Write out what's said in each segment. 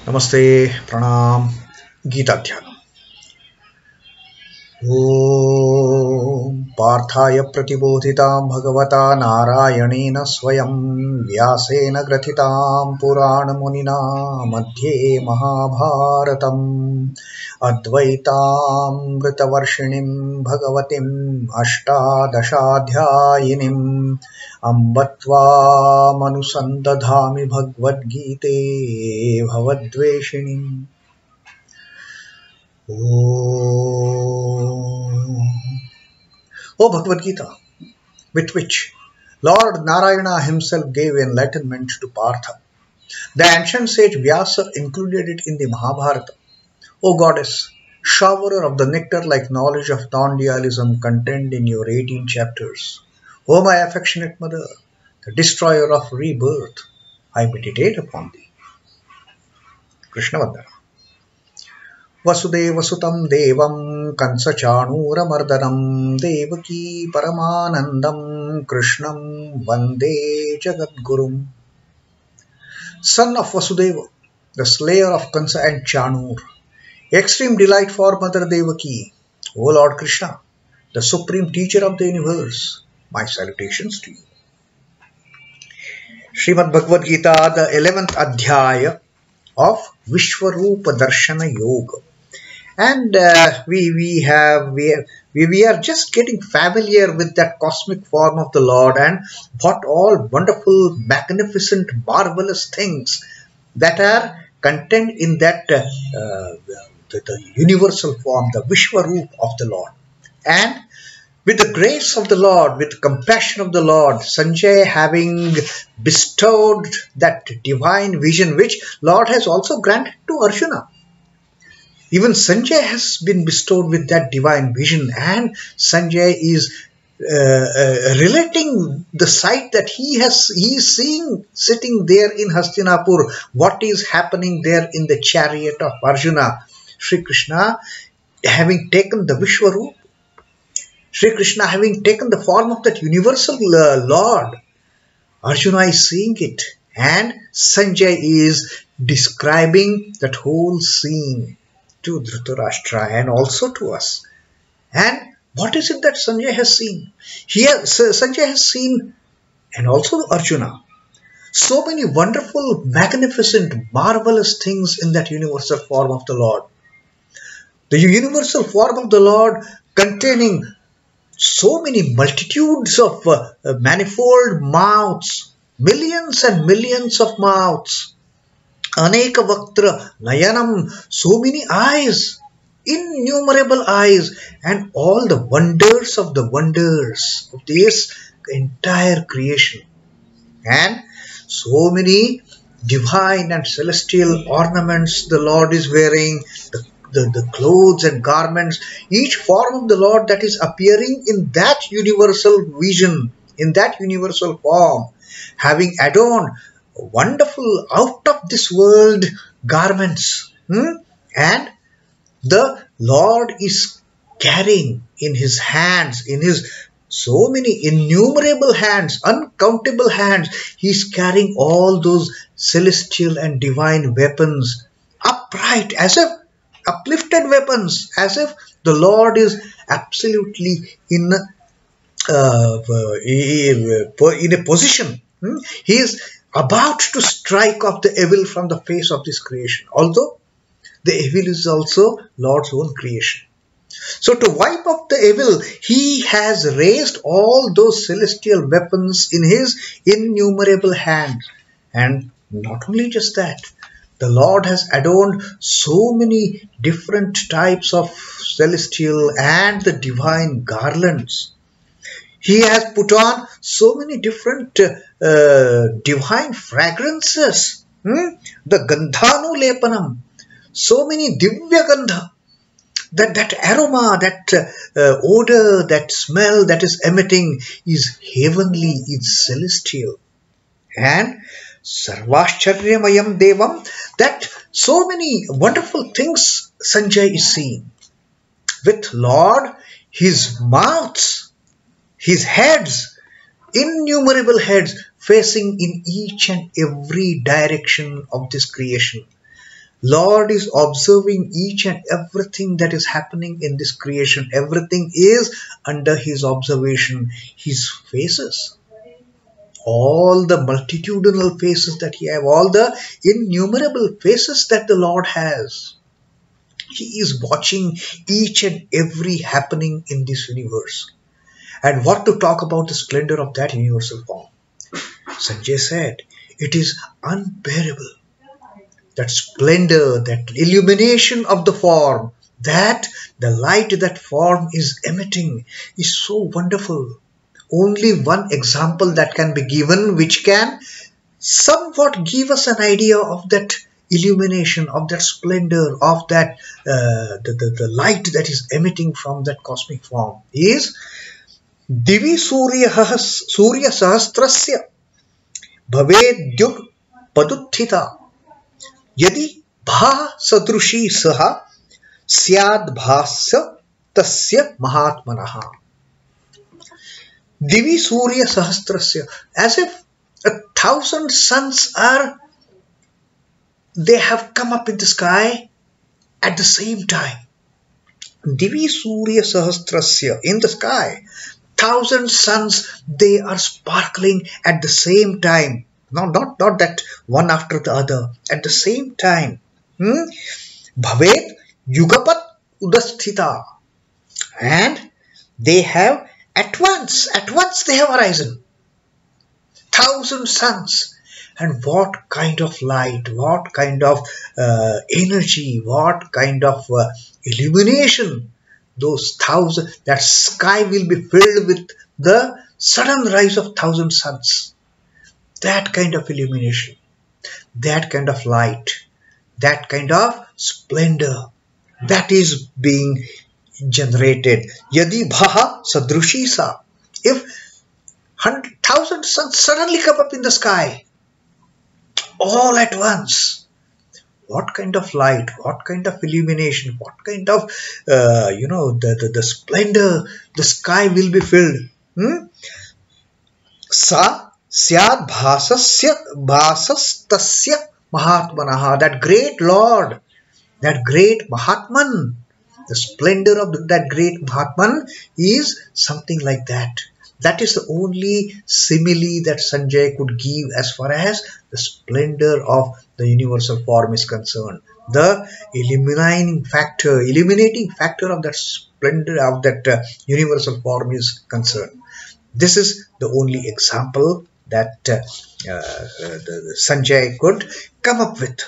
नमस्ते प्रणाम गीता ध्यान ओम पार्थाय प्रतिबोधितां भगवता नारायणेन स्वयं व्यासेन ग्रथितां पुराणमुनिना मध्ये महाभारतम् अद्वैतामृतवर्षिणीं भगवतीम् अष्टादशाध्यायिनीम् अम्ब त्वामनुसन्दधामि भगवद्गीते भवद्वेषिणीम्। O Bhagavad Gita, with which Lord Narayana himself gave enlightenment to Partha. The ancient sage Vyasa included it in the Mahabharata. O Goddess, showerer of the nectar like knowledge of non-dualism contained in your 18 chapters. O my affectionate mother, the destroyer of rebirth, I meditate upon thee. Krishna Vandana. वसुदेवसुतं देवं कंसचाणूरमर्दनं देवकी परमानन्दं कृष्णं वन्दे जगद्गुरुम्. Son of Vasudeva, the slayer of Kansa and Chanur, extreme delight for Mother Devaki, O Lord Krishna, the supreme teacher of the universe, my salutations to you. Srimad Bhagavad Gita, the 11th Adhyaya of Vishwarupa Darshana Yoga. And we are just getting familiar with that cosmic form of the Lord and what all wonderful, magnificent, marvelous things that are contained in that the universal form, the Vishwarup of the Lord. And with the grace of the Lord, with compassion of the Lord, Sanjay having bestowed that divine vision which Lord has also granted to Arjuna. Even Sanjay has been bestowed with that divine vision, and Sanjay is relating the sight that he is seeing sitting there in Hastinapur, what is happening there in the chariot of Arjuna. Sri Krishna having taken the Vishwarup, Sri Krishna having taken the form of that universal Lord, Arjuna is seeing it, and Sanjay is describing that whole scene to Dhritarashtra and also to us. And what is it that Sanjay has seen? Here, Sanjay has seen, and also Arjuna, so many wonderful, magnificent, marvelous things in that universal form of the Lord. The universal form of the Lord containing so many multitudes of manifold mouths, millions and millions of mouths. Aneka Vaktra Nayanam, so many eyes, innumerable eyes, and all the wonders of this entire creation. And so many divine and celestial ornaments the Lord is wearing, the clothes and garments, each form of the Lord that is appearing in that universal vision, in that universal form, having adorned wonderful out of this world garments. And the Lord is carrying in his hands, in his so many innumerable hands, uncountable hands, he is carrying all those celestial and divine weapons upright, as if uplifted weapons, as if the Lord is absolutely in a position. He is about to strike off the evil from the face of this creation, although the evil is also Lord's own creation. So to wipe off the evil, he has raised all those celestial weapons in his innumerable hands. And not only just that, the Lord has adorned so many different types of celestial and the divine garlands. He has put on so many different divine fragrances. The Gandhanu Lepanam, so many Divya Gandha, that aroma, that odor, that smell that is emitting is heavenly, is celestial. And Sarvascharyamayam Devam, that so many wonderful things Sanjay is seeing. With Lord, his mouths, his heads, innumerable heads facing in each and every direction of this creation. Lord is observing each and everything that is happening in this creation. Everything is under His observation. His faces, all the multitudinal faces that He has, all the innumerable faces that the Lord has. He is watching each and every happening in this universe. And what to talk about the splendor of that universal form? Sanjay said, it is unbearable. That splendor, that illumination of the form, that the light that form is emitting is so wonderful. Only one example that can be given, which can somewhat give us an idea of that illumination, of that splendor, of that the light that is emitting from that cosmic form, is Divi Surya Sahasrasya Bhavedyug Paduthita Yadi Bha Sadrushi Saha Syad Bhasya Tasya Mahatmanaha. Divi Surya Sahasrasya, as if 1,000 suns they have come up in the sky at the same time. Divi Surya Sahasrasya, in the sky, 1,000 suns, they are sparkling at the same time. Not that one after the other, at the same time. Bhavet Yugapat Udasthita. And they have at once they have arisen. 1,000 suns. And what kind of light, what kind of energy, what kind of illumination. Those 1,000, that sky will be filled with the sudden rise of 1,000 suns. That kind of illumination, that kind of light, that kind of splendor, that is being generated. Yadi bhaha sadrushisa. If 1,000 suns suddenly come up in the sky, all at once, what kind of light, what kind of illumination, what kind of, the splendor, the sky will be filled. Sa syad bhasastasya mahatmanaha. That great Lord, that great Mahatman, the splendor of that great Mahatman is something like that. That is the only simile that Sanjay could give as far as the splendor of the universal form is concerned. The illuminating factor of that splendor of that universal form is concerned. This is the only example that Sanjay could come up with.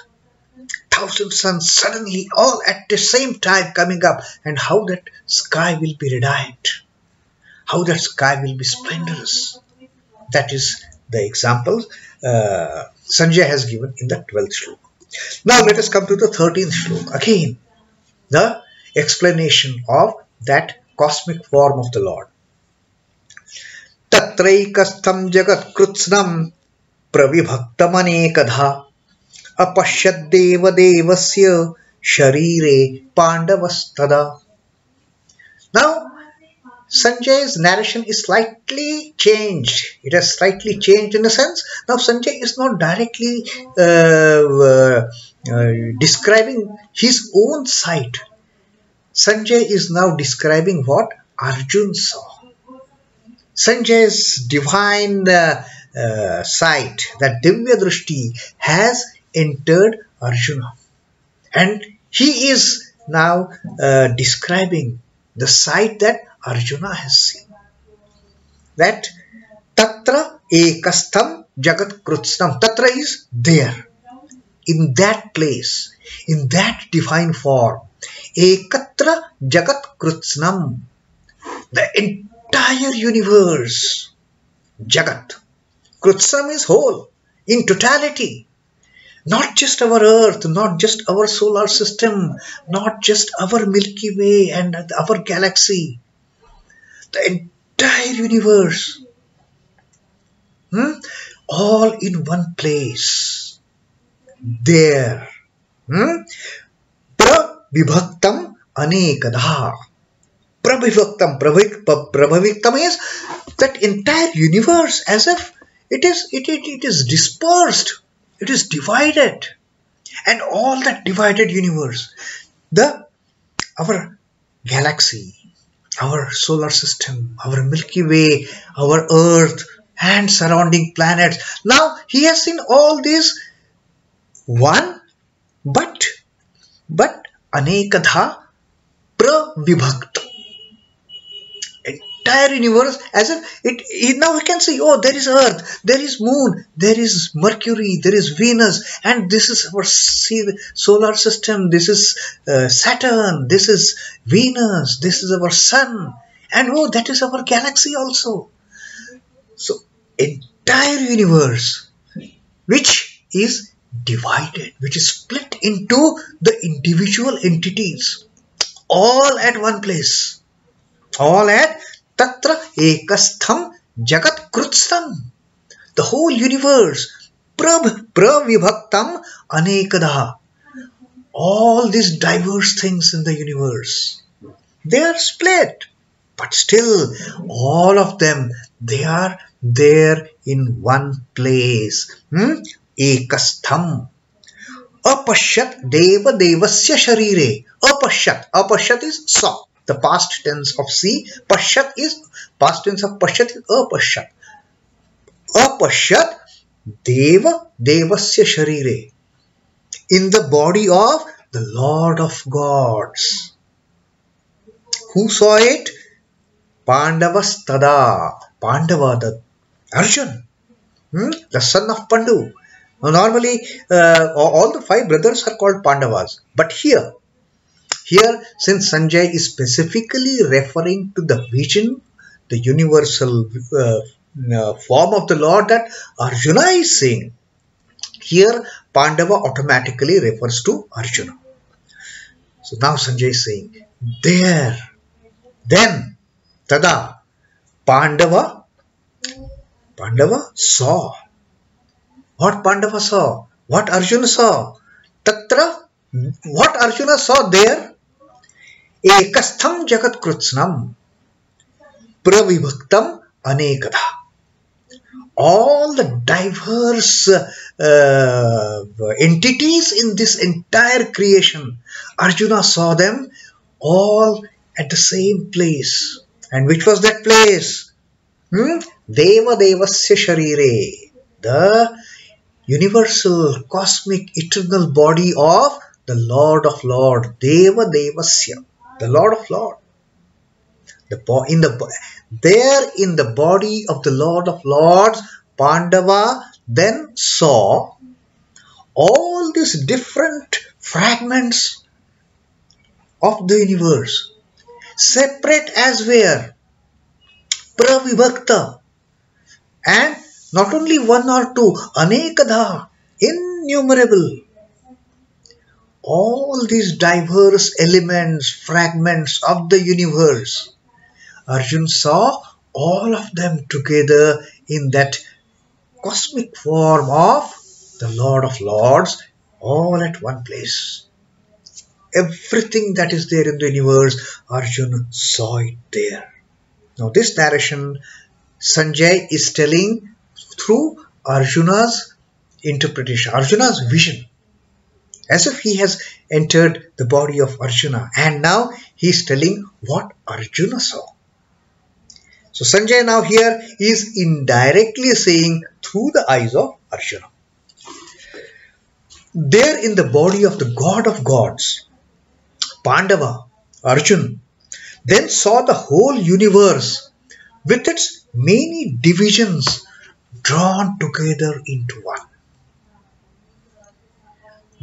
1,000 suns suddenly all at the same time coming up, and how that sky will be radiant. How that sky will be splendorous. That is the example Sanjay has given in the 12th shloka. Now let us come to the 13th shloka. Again, the explanation of that cosmic form of the Lord. Tatraikastham jagat krutsnam pravibhaktamanekadha apashyadeva devasya sharire pandavastada. Now, Sanjay's narration is slightly changed. It has slightly changed in a sense. Now Sanjay is not directly describing his own sight. Sanjay is now describing what Arjun saw. Sanjay's divine sight, that Divya Drishti, has entered Arjuna. And he is now describing the sight that Arjuna has seen. That Tatra Ekastham Jagat Krutsnam. Tatra is there. In that place, in that divine form. Ekatra Jagat Krutsnam. The entire universe. Jagat. Krutsnam is whole, in totality. Not just our earth, not just our solar system, not just our Milky Way and our galaxy. The entire universe. All in one place. There. Prabhivaktam anekadha. Prabhaviktam is that entire universe, as if it is dispersed. It is divided. and all that divided universe, our galaxy, our solar system, our Milky Way, our Earth, and surrounding planets. Now he has seen all these one, but anekadha pravibhakt. Entire universe, as if now we can see, oh, there is Earth, there is Moon, there is Mercury, there is Venus, and this is our solar system, this is Saturn, this is Venus, this is our Sun, and oh, that is our galaxy also. So entire universe, which is divided, which is split into the individual entities, all at one place, all at Tatra ekastham jagat krutstam. The whole universe, pravibhaktam anekada. All these diverse things in the universe, they are split, but still all of them, they are there in one place. Ekastham. Apashyat deva devasya sharire. Apashyat is saw. The past tense of see. Pashyat is past tense of pashyat is apashyat. Apashyat deva devasya sharire. In the body of the Lord of Gods. Who saw it? Pandavas tada. Pandava, the Arjun, the son of Pandu. Now, normally, all the 5 brothers are called Pandavas. But here, since Sanjay is specifically referring to the vision, the universal form of the Lord that Arjuna is seeing, here Pandava automatically refers to Arjuna. So now Sanjay is saying, there, then, tada, Pandava saw. What Pandava saw? What Arjuna saw? Tatra, what Arjuna saw there? Ekastham jagat krutsnam pravibhaktam anekada. All the diverse entities in this entire creation, Arjuna saw them all at the same place. And which was that place? Deva devasya sharire. The universal, cosmic, eternal body of the Lord of Lords. Deva devasya. The Lord of Lords. In the body of the Lord of Lords, Pandava then saw all these different fragments of the universe, separate as where? Pravibhakta. And not only one or two, anekadha, innumerable. All these diverse elements, fragments of the universe, Arjuna saw all of them together in that cosmic form of the Lord of Lords, all at one place. Everything that is there in the universe, Arjuna saw it there. Now this narration, Sanjay is telling through Arjuna's interpretation, Arjuna's vision, as if he has entered the body of Arjuna, and now he is telling what Arjuna saw. So Sanjay now here is indirectly saying through the eyes of Arjuna. There in the body of the God of Gods, Pandava, Arjuna, then saw the whole universe with its many divisions drawn together into one.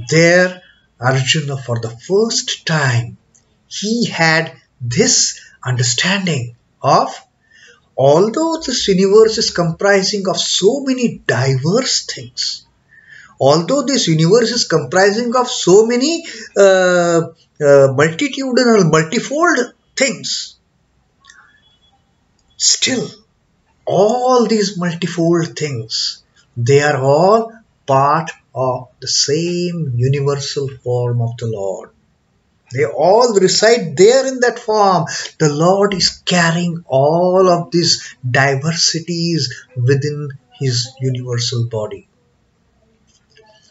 There, Arjuna, for the first time, he had this understanding of, although this universe is comprising of so many diverse things, although this universe is comprising of so many multitudinal, multifold things, still, all these multifold things, they are all part of the same universal form of the Lord. They all reside there in that form. The Lord is carrying all of these diversities within His universal body.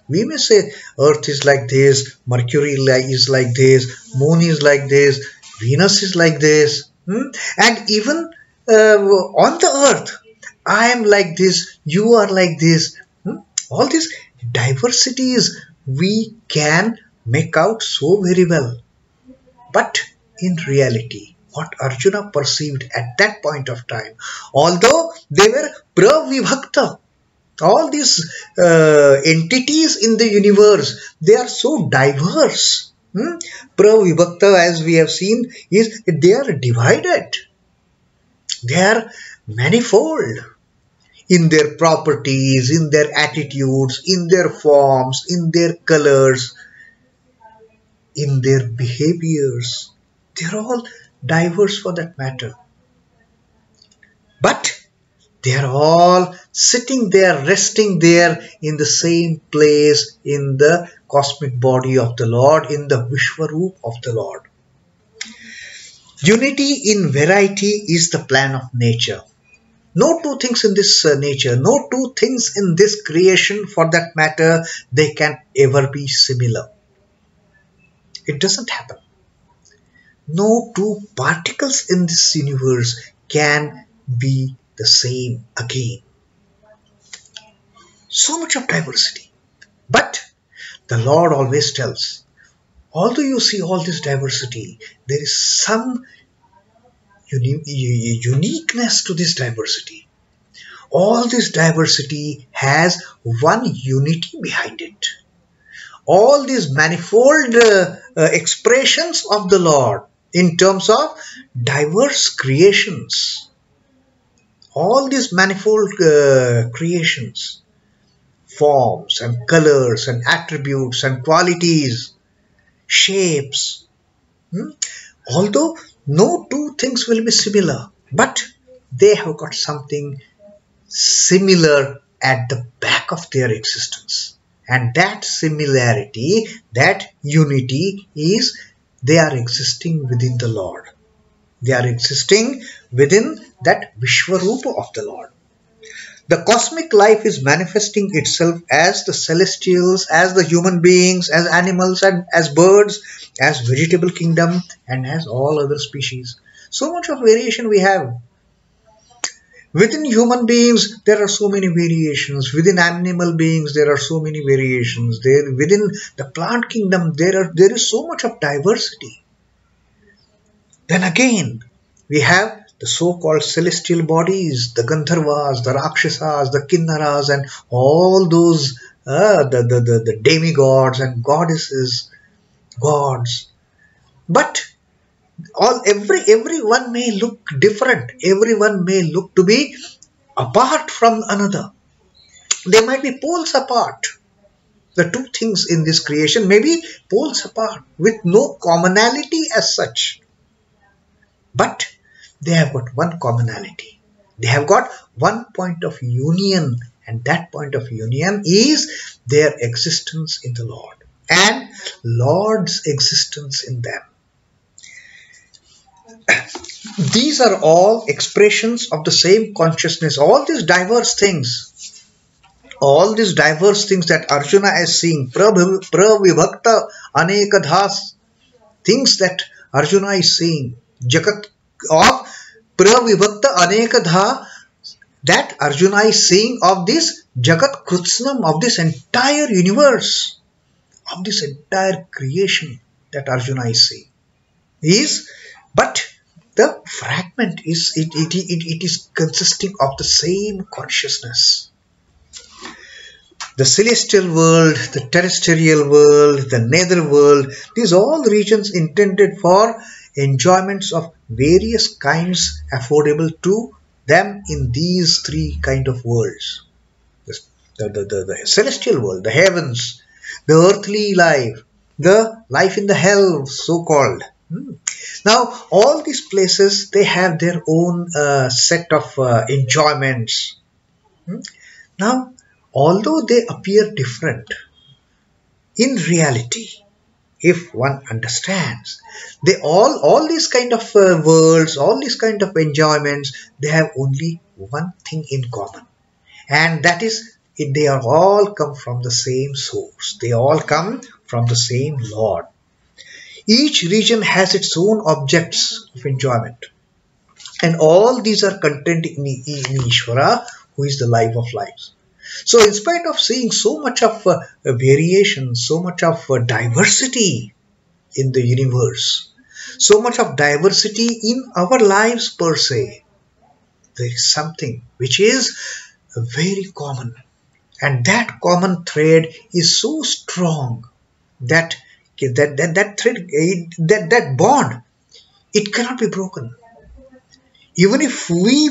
We may say Earth is like this, Mercury is like this, Moon is like this, Venus is like this, and even on the Earth, I am like this, you are like this. All these diversities we can make out so very well. But in reality, what Arjuna perceived at that point of time, although they were pravibhakta, all these entities in the universe, they are so diverse. Pravibhakta, as we have seen, is they are divided. They are manifold in their properties, in their attitudes, in their forms, in their colors, in their behaviors. They are all diverse for that matter. But they are all sitting there, resting there in the same place in the cosmic body of the Lord, in the Vishwaroop of the Lord. Unity in variety is the plan of nature. No two things in this nature, no two things in this creation for that matter, they can ever be similar. It doesn't happen. No two particles in this universe can be the same again. So much of diversity. But the Lord always tells, although you see all this diversity, there is some uniqueness to this diversity. All this diversity has one unity behind it. All these manifold expressions of the Lord in terms of diverse creations, all these manifold creations, forms and colors and attributes and qualities, shapes, although no two things will be similar, but they have got something similar at the back of their existence. And that similarity, that unity is they are existing within the Lord. They are existing within that Vishwarupa of the Lord. The cosmic life is manifesting itself as the celestials, as the human beings, as animals and as birds, as vegetable kingdom and as all other species. So much of variation we have. Within human beings, there are so many variations. Within animal beings, there are so many variations. Within the plant kingdom, there is so much of diversity. Then again, we have the so-called celestial bodies, the Gandharvas, the Rakshasas, the Kinnaras, and all those the demigods and goddesses, gods. But everyone may look different. Everyone may look to be apart from another. They might be poles apart. The two things in this creation may be poles apart with no commonality as such. But they have got one commonality. They have got one point of union, and that point of union is their existence in the Lord and Lord's existence in them. These are all expressions of the same consciousness. All these diverse things that Arjuna is seeing, pravibhakta anekadhas, things that Arjuna is seeing, jagat of pravibhakta anekadha, that Arjuna is seeing of this jagat krutznam, of this entire universe, of this entire creation that Arjuna is seeing, but the fragment is it is consisting of the same consciousness. The celestial world, the terrestrial world, the nether world, these all regions intended for enjoyments of various kinds affordable to them in these three kind of worlds. The celestial world, the heavens, the earthly life, the life in the hell, so-called. Now, all these places, they have their own set of enjoyments. Now, although they appear different, in reality, if one understands, they all these kind of worlds, all these kind of enjoyments, they have only one thing in common, and that is they are all come from the same source. They all come from the same Lord. Each region has its own objects of enjoyment. And all these are contained in Ishvara, who is the life of lives. So in spite of seeing so much of variation, so much of diversity in the universe, so much of diversity in our lives per se, there is something which is very common. And that common thread is so strong that that bond, it cannot be broken. Even if we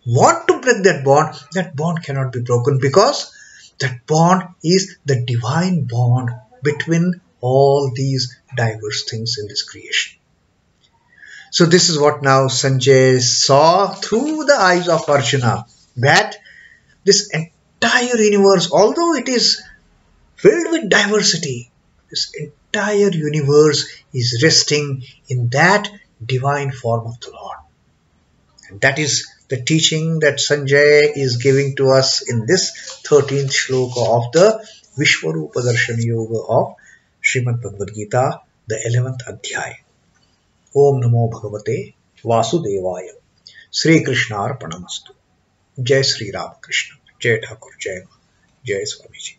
want to break that bond cannot be broken, because that bond is the divine bond between all these diverse things in this creation. So this is what now Sanjay saw through the eyes of Arjuna, that this entire universe, although it is filled with diversity, this entire universe is resting in that divine form of the Lord. And that is the teaching that Sanjay is giving to us in this 13th shloka of the Vishwarupa Darshana Yoga of Srimad Bhagavad Gita, the 11th Adhyay. Om Namo Bhagavate Vasudevaya. Sri Krishna Arpanamastu. Jai Sri Ramakrishna. Jai Thakur. Jai Swamiji.